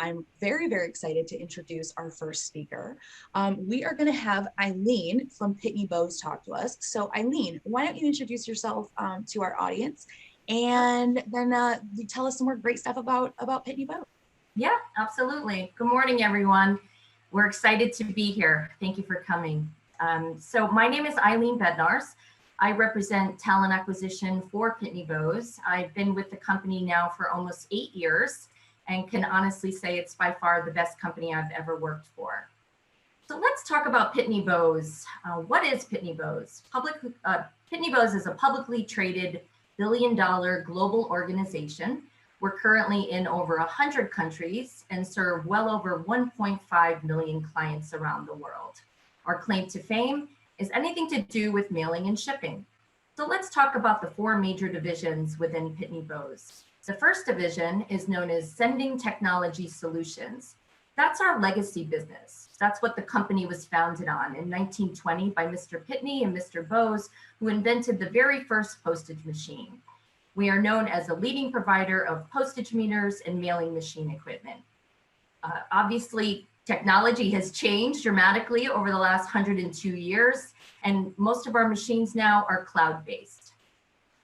I'm very, very excited to introduce our first speaker. We are going to have Eileen from Pitney Bowes talk to us. So Eileen, why don't you introduce yourself to our audience, and then you tell us some more great stuff about Pitney Bowes. Yeah, absolutely. Good morning, everyone. We're excited to be here. Thank you for coming. So my name is Eileen Bednarz. I represent talent acquisition for Pitney Bowes. I've been with the company now for almost 8 years and can honestly say it's by far the best company I've ever worked for. So let's talk about Pitney Bowes. What is Pitney Bowes? Pitney Bowes is a publicly traded billion-dollar global organization. We're currently in over 100 countries and serve well over 1.5 million clients around the world. Our claim to fame is anything to do with mailing and shipping. So let's talk about the 4 major divisions within Pitney Bowes. The first division is known as Sending Technology Solutions. That's our legacy business. That's what the company was founded on in 1920 by Mr. Pitney and Mr. Bowes, who invented the very first postage machine. We are known as a leading provider of postage meters and mailing machine equipment. Obviously, technology has changed dramatically over the last 102 years, and most of our machines now are cloud-based.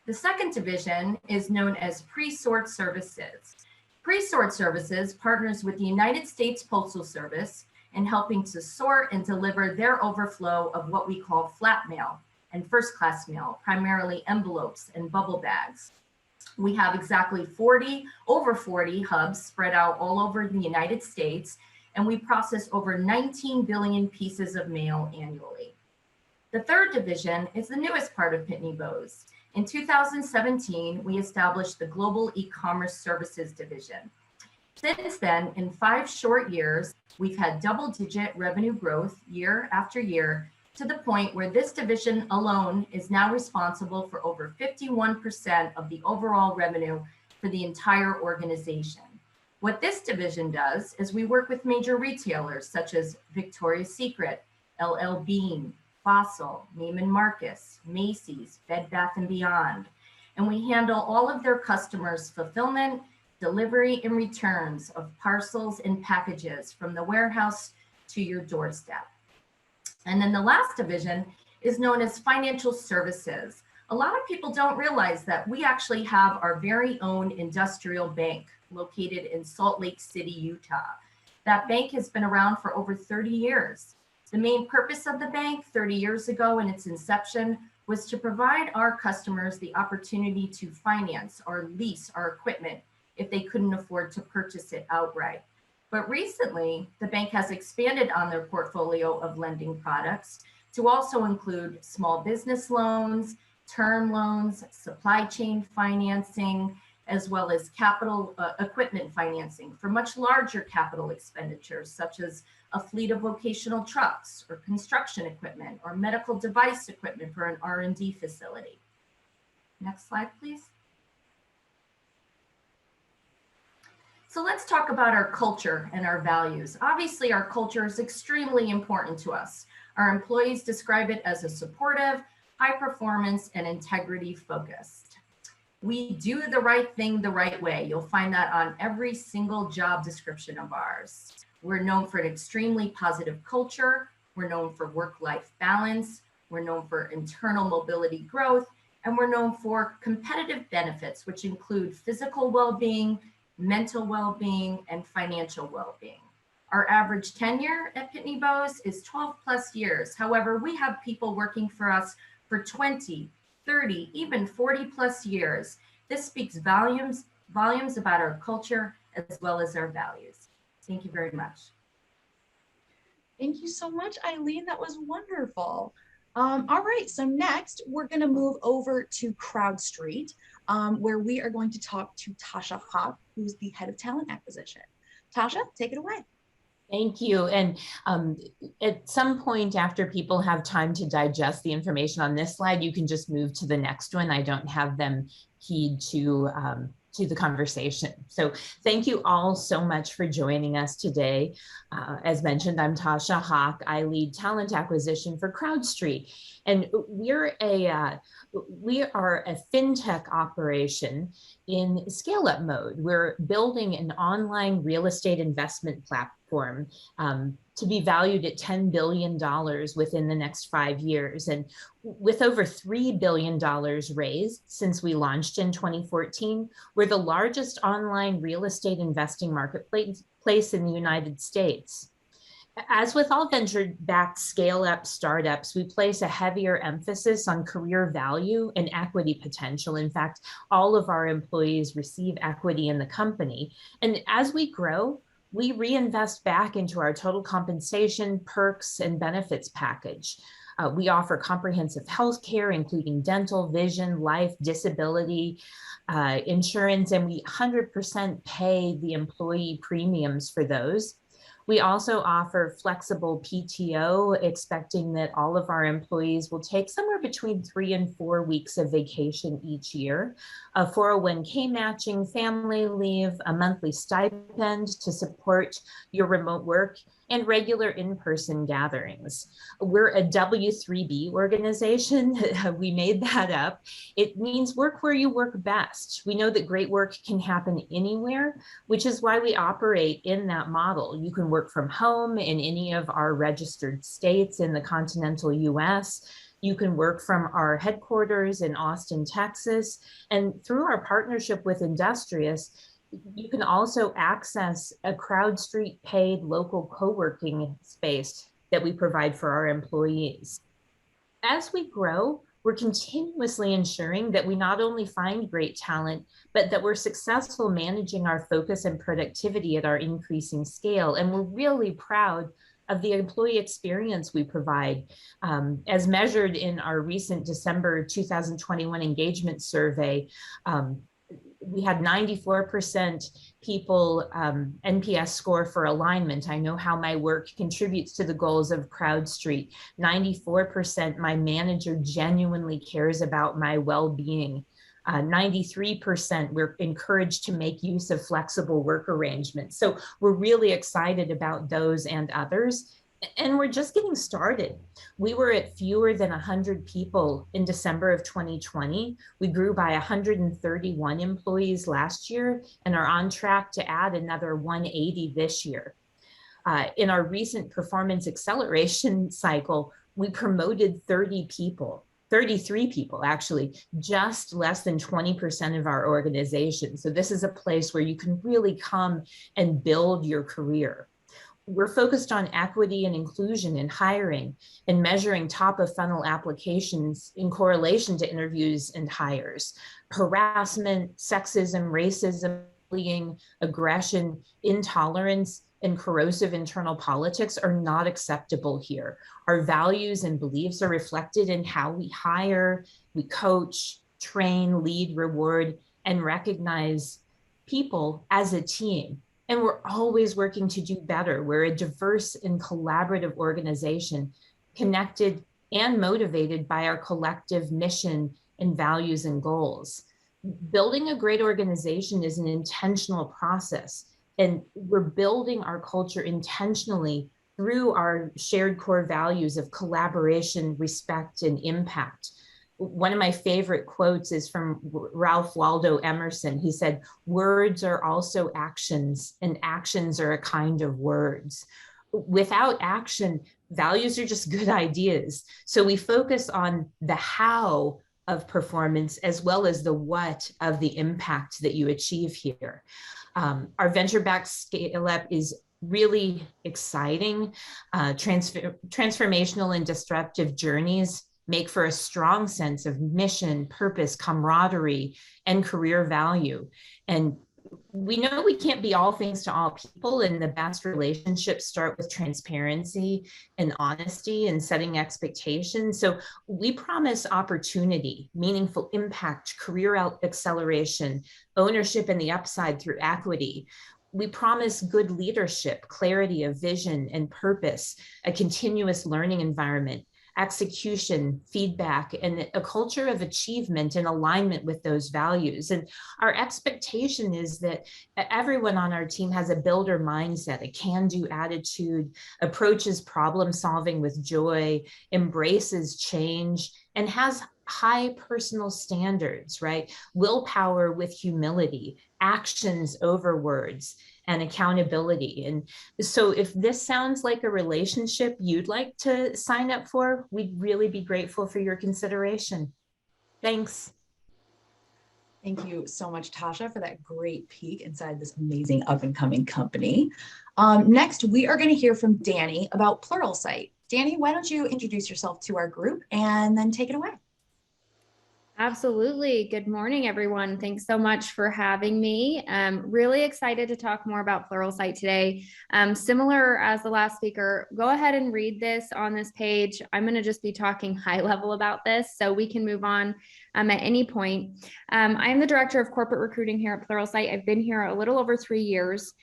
The second division is known as Pre-Sort Services. Pre-Sort Services partners with the United States Postal Service in helping to sort and deliver their overflow of what we call flat mail and first-class mail, primarily envelopes and bubble bags. We have exactly over 40 hubs spread out all over the United States, and we process over 19 billion pieces of mail annually. The third division is the newest part of Pitney Bowes. In 2017, we established the Global E-commerce Services Division. Since then, in 5 short years, we've had double-digit revenue growth year after year, to the point where this division alone is now responsible for over 51% of the overall revenue for the entire organization. What this division does is we work with major retailers such as Victoria's Secret, LL Bean, Fossil, Neiman Marcus, Macy's, Bed Bath & Beyond, and we handle all of their customers' fulfillment, delivery, and returns of parcels and packages from the warehouse to your doorstep. And then the last division is known as Financial Services. A lot of people don't realize that we actually have our very own industrial bank located in Salt Lake City, Utah. That bank has been around for over 30 years. The main purpose of the bank 30 years ago in its inception was to provide our customers the opportunity to finance or lease our equipment if they couldn't afford to purchase it outright. But recently, the bank has expanded on their portfolio of lending products to also include small business loans, term loans, supply chain financing, as well as capital equipment financing for much larger capital expenditures, such as a fleet of vocational trucks or construction equipment or medical device equipment for an R&D facility. Next slide, please. So let's talk about our culture and our values. Obviously, our culture is extremely important to us. Our employees describe it as a supportive, high performance, and integrity focused. We do the right thing the right way. You'll find that on every single job description of ours. We're known for an extremely positive culture. We're known for work-life balance. We're known for internal mobility growth. And we're known for competitive benefits, which include physical well-being, mental well-being, and financial well-being. Our average tenure at Pitney Bowes is 12 plus years. However, we have people working for us for 20, 30, even 40 plus years. This speaks volumes about our culture as well as our values. Thank you very much. Thank you so much, Eileen. That was wonderful. All right, so next we're going to move over to CrowdStreet, where we are going to talk to Tasha Pop, who's the head of talent acquisition. Tasha, take it away. Thank you. And at some point after people have time to digest the information on this slide, you can just move to the next one. I don't have them keyed to to the conversation. So thank you all so much for joining us today. As mentioned, I'm Tasha Hawk. I lead talent acquisition for CrowdStreet. And we are a fintech operation in scale-up mode. We're building an online real estate investment platform to be valued at $10 billion within the next 5 years. And with over $3 billion raised since we launched in 2014, we're the largest online real estate investing marketplace in the United States. As with all venture-backed scale-up startups, we place a heavier emphasis on career value and equity potential. In fact, all of our employees receive equity in the company. And as we grow, we reinvest back into our total compensation, perks, and benefits package. We offer comprehensive health care, including dental, vision, life, disability, insurance, and we 100% pay the employee premiums for those. We also offer flexible PTO, expecting that all of our employees will take somewhere between 3 and 4 weeks of vacation each year, a 401k matching, family leave, a monthly stipend to support your remote work, and regular in-person gatherings. We're a W3B organization. We made that up. It means work where you work best. We know that great work can happen anywhere, which is why we operate in that model. You can work from home in any of our registered states in the continental US. You can work from our headquarters in Austin, Texas. And through our partnership with Industrious, you can also access a CrowdStreet paid local co-working space that we provide for our employees. As we grow, we're continuously ensuring that we not only find great talent, but that we're successful managing our focus and productivity at our increasing scale. And we're really proud of the employee experience we provide. As measured in our recent December 2021 engagement survey, we had 94% people NPS score for alignment. I know how my work contributes to the goals of CrowdStreet. 94% my manager genuinely cares about my well-being. 93% we're encouraged to make use of flexible work arrangements. So we're really excited about those and others. And we're just getting started. We were at fewer than 100 people in December of 2020. We grew by 131 employees last year and are on track to add another 180 this year. In our recent performance acceleration cycle, we promoted 33 people, actually, just less than 20% of our organization. So this is a place where you can really come and build your career. We're focused on equity and inclusion in hiring and measuring top of funnel applications in correlation to interviews and hires. Harassment, sexism, racism, bullying, aggression, intolerance, and corrosive internal politics are not acceptable here. Our values and beliefs are reflected in how we hire, we coach, train, lead, reward, and recognize people as a team. And we're always working to do better. We're a diverse and collaborative organization, connected and motivated by our collective mission and values and goals. Building a great organization is an intentional process, and we're building our culture intentionally through our shared core values of collaboration, respect, and impact. One of my favorite quotes is from Ralph Waldo Emerson. He said, "Words are also actions, and actions are a kind of words." Without action, values are just good ideas. So we focus on the how of performance as well as the what of the impact that you achieve here. Our venture-backed scale-up is really exciting. Transformational and disruptive journeys make for a strong sense of mission, purpose, camaraderie, and career value. And we know we can't be all things to all people, and the best relationships start with transparency and honesty and setting expectations. So we promise opportunity, meaningful impact, career acceleration, ownership, and the upside through equity. We promise good leadership, clarity of vision and purpose, a continuous learning environment, execution, feedback, and a culture of achievement in alignment with those values. And our expectation is that everyone on our team has a builder mindset, a can-do attitude, approaches problem solving with joy, embraces change, and has high personal standards, right? Willpower with humility, actions over words, and accountability. And so if this sounds like a relationship you'd like to sign up for, we'd really be grateful for your consideration. Thanks. Thank you so much, Tasha, for that great peek inside this amazing up-and-coming company. Next, we are going to hear from Danny about Pluralsight. Danny, why don't you introduce yourself to our group and then take it away? Absolutely. Good morning, everyone. Thanks so much for having me. I'm really excited to talk more about Pluralsight today. Similar as the last speaker, go ahead and read this on this page. I'm going to just be talking high level about this, so we can move on at any point. I am the director of corporate recruiting here at Pluralsight. I've been here a little over 3 years.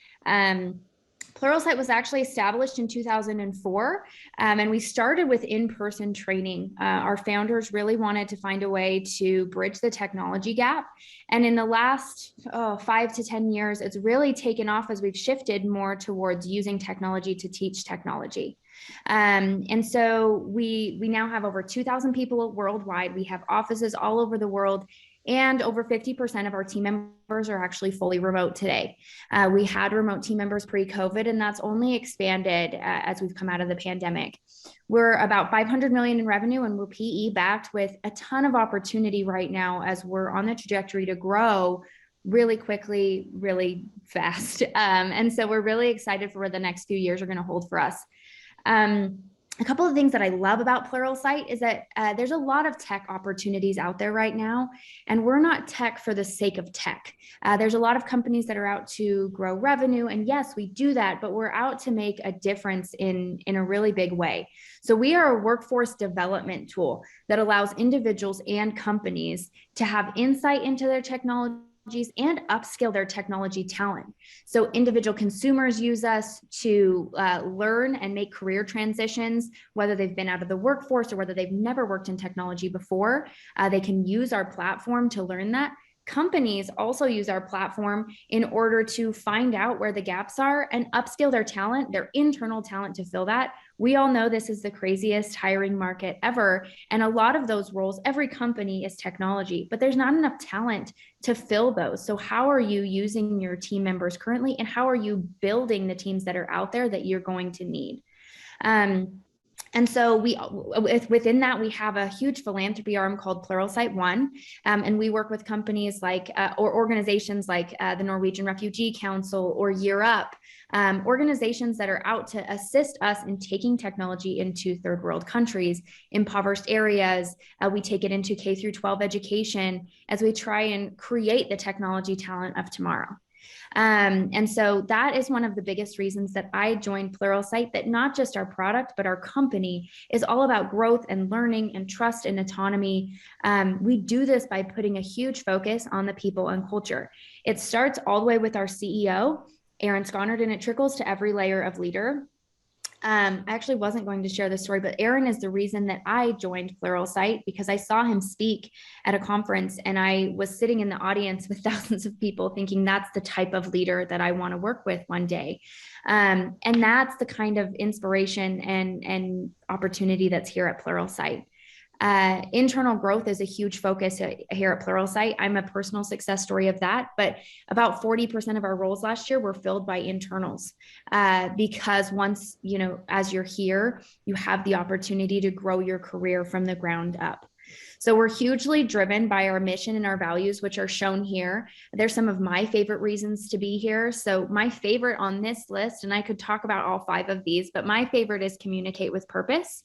Pluralsight was actually established in 2004, and we started with in-person training. Our founders really wanted to find a way to bridge the technology gap. And in the last 5 to 10 years, it's really taken off as we've shifted more towards using technology to teach technology. And so we now have over 2,000 people worldwide. We have offices all over the world, and over 50% of our team members are actually fully remote today. We had remote team members pre-COVID, and that's only expanded as we've come out of the pandemic. We're about 500 million in revenue, and we're PE backed with a ton of opportunity right now as we're on the trajectory to grow really quickly, really fast. And so we're really excited for where the next few years are going to hold for us. A couple of things that I love about Pluralsight is that there's a lot of tech opportunities out there right now, and we're not tech for the sake of tech. There's a lot of companies that are out to grow revenue, and yes, we do that, but we're out to make a difference in a really big way. So we are a workforce development tool that allows individuals and companies to have insight into their technology and upskill their technology talent. So individual consumers use us to learn and make career transitions, whether they've been out of the workforce or whether they've never worked in technology before. They can use our platform to learn that. Companies also use our platform in order to find out where the gaps are and upskill their talent, their internal talent, to fill that. We all know this is the craziest hiring market ever. And a lot of those roles, every company is technology, but there's not enough talent to fill those. So how are you using your team members currently, and how are you building the teams that are out there that you're going to need? And so within that, we have a huge philanthropy arm called Pluralsight One, and we work with companies like, or organizations like the Norwegian Refugee Council or Year Up, organizations that are out to assist us in taking technology into third world countries, impoverished areas. We take it into K through 12 education as we try and create the technology talent of tomorrow. And so that is one of the biggest reasons that I joined Pluralsight, that not just our product, but our company is all about growth and learning and trust and autonomy. We do this by putting a huge focus on the people and culture. It starts all the way with our CEO, Aaron Sconard, and it trickles to every layer of leader. I actually wasn't going to share this story, but Aaron is the reason that I joined Pluralsight, because I saw him speak at a conference and I was sitting in the audience with thousands of people thinking that's the type of leader that I want to work with one day. And that's the kind of inspiration and opportunity that's here at Pluralsight. Internal growth is a huge focus here at Pluralsight. I'm a personal success story of that, but about 40% of our roles last year were filled by internals, because once, as you're here, you have the opportunity to grow your career from the ground up. So we're hugely driven by our mission and our values, which are shown here. There's some of my favorite reasons to be here. So my favorite on this list, and I could talk about all 5 of these, but my favorite is communicate with purpose,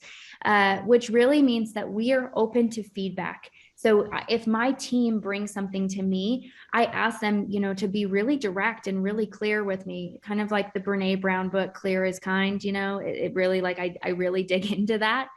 which really means that we are open to feedback. So if my team brings something to me, I ask them, to be really direct and really clear with me, kind of like the Brene Brown book, Clear is Kind, it really, I really dig into that.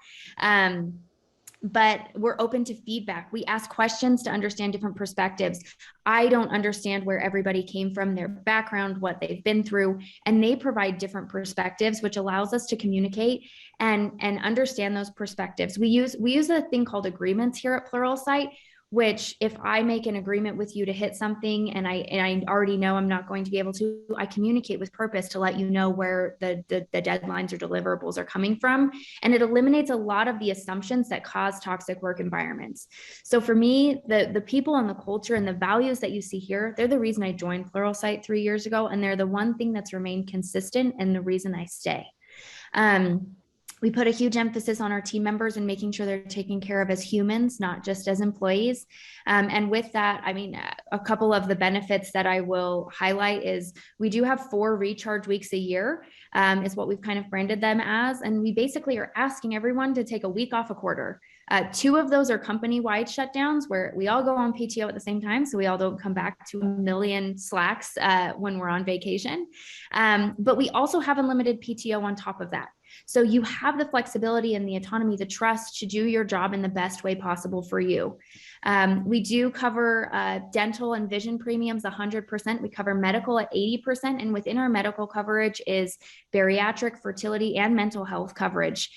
but we're open to feedback. We ask questions to understand different perspectives. I don't understand where everybody came from, their background, what they've been through, and they provide different perspectives, which allows us to communicate and understand those perspectives. We use a thing called agreements here at Pluralsight, which if I make an agreement with you to hit something and I already know I'm not going to be able to, I communicate with purpose to let you know where the deadlines or deliverables are coming from. And it eliminates a lot of the assumptions that cause toxic work environments. So for me, the people and the culture and the values that you see here, they're the reason I joined Pluralsight 3 years ago. And they're the one thing that's remained consistent and the reason I stay. We put a huge emphasis on our team members and making sure they're taken care of as humans, not just as employees. And with that, I mean, a couple of the benefits that I will highlight is we do have 4 recharge weeks a year, is what we've kind of branded them as. And we basically are asking everyone to take a week off a quarter. 2 of those are company-wide shutdowns where we all go on PTO at the same time, so we all don't come back to a million slacks when we're on vacation. But we also have unlimited PTO on top of that. So you have the flexibility and the autonomy, the trust to do your job in the best way possible for you. We do cover dental and vision premiums 100%. We cover medical at 80%. And within our medical coverage is bariatric, fertility, and mental health coverage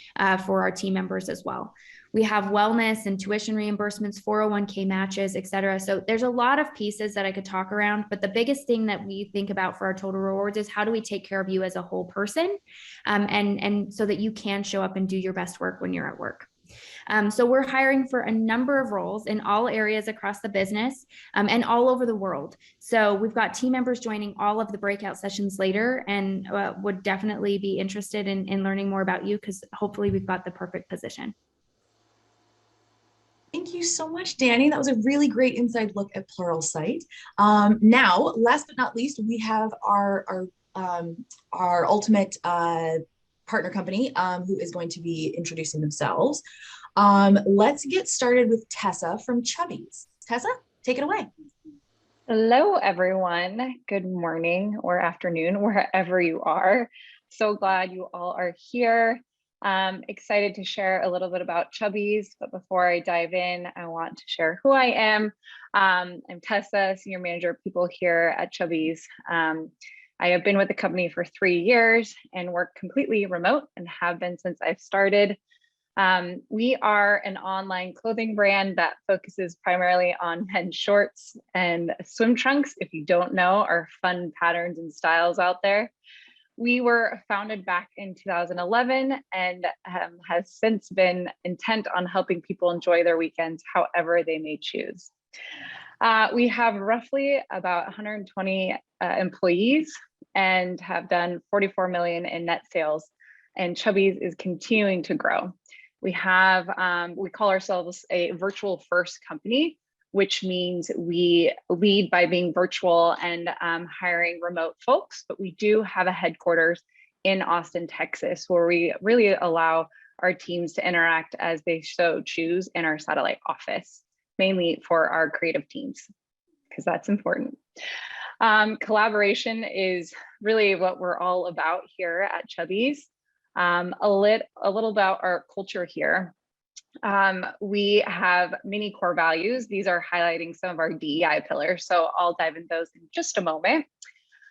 for our team members as well. We have wellness and tuition reimbursements, 401k matches, et cetera. So there's a lot of pieces that I could talk around, but the biggest thing that we think about for our total rewards is how do we take care of you as a whole person, and so that you can show up and do your best work when you're at work. So we're hiring for a number of roles in all areas across the business and all over the world. So we've got team members joining all of the breakout sessions later, and would definitely be interested in learning more about you, because hopefully we've got the perfect position. Thank you so much, Danny. That was a really great inside look at Pluralsight. Now, last but not least, we have our ultimate partner company who is going to be introducing themselves. Let's get started with Tessa from Chubbies. Tessa, take it away. Hello, everyone. Good morning or afternoon, wherever you are. So glad you all are here. Excited to share a little bit about Chubbies, but before I dive in, I want to share who I am. I'm Tessa, Senior Manager of People here at Chubbies. I have been with the company for 3 years and work completely remote and have been since I've started. We are an online clothing brand that focuses primarily on men's shorts and swim trunks, if you don't know, are fun patterns and styles out there. We were founded back in 2011 and has since been intent on helping people enjoy their weekends however they may choose. We have roughly about 120 employees and have done 44 million in net sales, and Chubbies is continuing to grow. We have, we call ourselves a virtual first company, which means we lead by being virtual and hiring remote folks, but we do have a headquarters in Austin, Texas, where we really allow our teams to interact as they so choose in our satellite office, mainly for our creative teams, because that's important. Collaboration is really what we're all about here at Chubbies. A little about our culture here. We have many core values. These are highlighting some of our DEI pillars, so I'll dive into those in just a moment.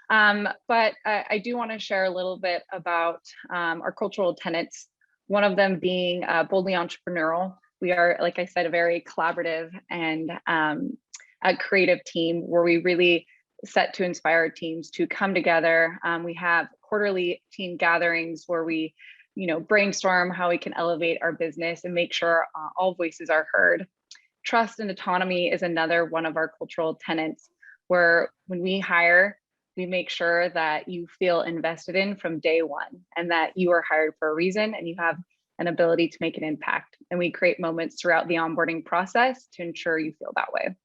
But I do want to share a little bit about our cultural tenets, one of them being boldly entrepreneurial. We are, like I said, a very collaborative and a creative team where we really set to inspire our teams to come together. We have quarterly team gatherings where we brainstorm how we can elevate our business and make sure all voices are heard. Trust and autonomy is another one of our cultural tenets, where when we hire, we make sure that you feel invested in from day one and that you are hired for a reason and you have an ability to make an impact. And we create moments throughout the onboarding process to ensure you feel that way.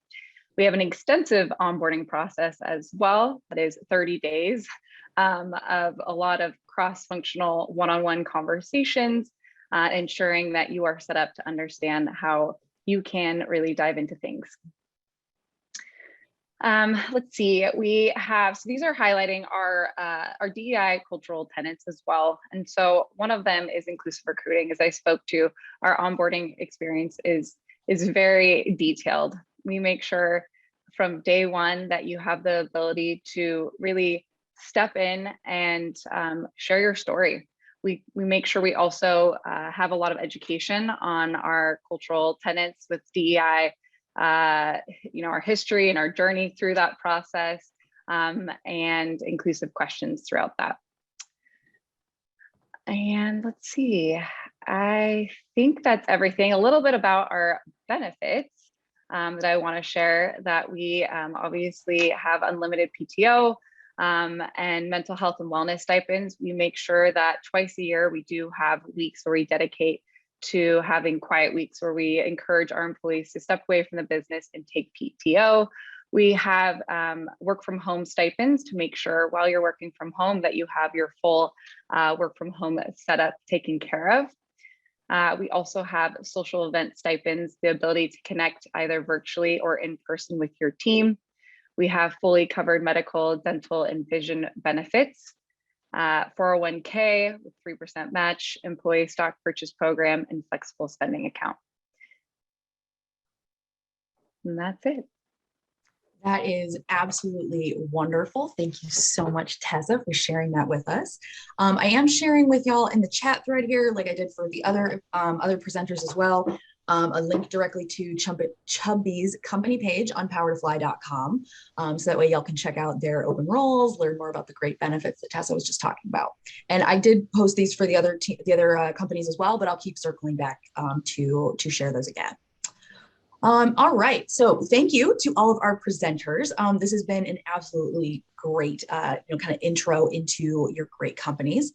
We have an extensive onboarding process as well, that is 30 days of a lot of cross-functional one-on-one conversations, ensuring that you are set up to understand how you can really dive into things. Let's see, we have, so these are highlighting our DEI cultural tenets as well. And so one of them is inclusive recruiting. As I spoke to, our onboarding experience is very detailed. We make sure from day one that you have the ability to really step in and share your story. We make sure we also have a lot of education on our cultural tenets with DEI, our history and our journey through that process, and inclusive questions throughout that. And let's see, I think that's everything. A little bit about our benefits that I want to share, that we obviously have unlimited PTO and mental health and wellness stipends. We make sure that twice a year we do have weeks where we dedicate to having quiet weeks where we encourage our employees to step away from the business and take PTO. We have work from home stipends to make sure while you're working from home that you have your full work from home setup taken care of. We also have social event stipends, the ability to connect either virtually or in person with your team. We have fully covered medical, dental, and vision benefits. 401k with 3% match, employee stock purchase program, and flexible spending account. And that's it. That is absolutely wonderful. Thank you so much, Tessa, for sharing that with us. I am sharing with y'all in the chat thread here, like I did for the other presenters as well, a link directly to Chubby's company page on powertofly.com. So that way y'all can check out their open roles, learn more about the great benefits that Tessa was just talking about. And I did post these for the other companies as well, but I'll keep circling back to share those again. All right, so thank you to all of our presenters. This has been an absolutely great kind of intro into your great companies.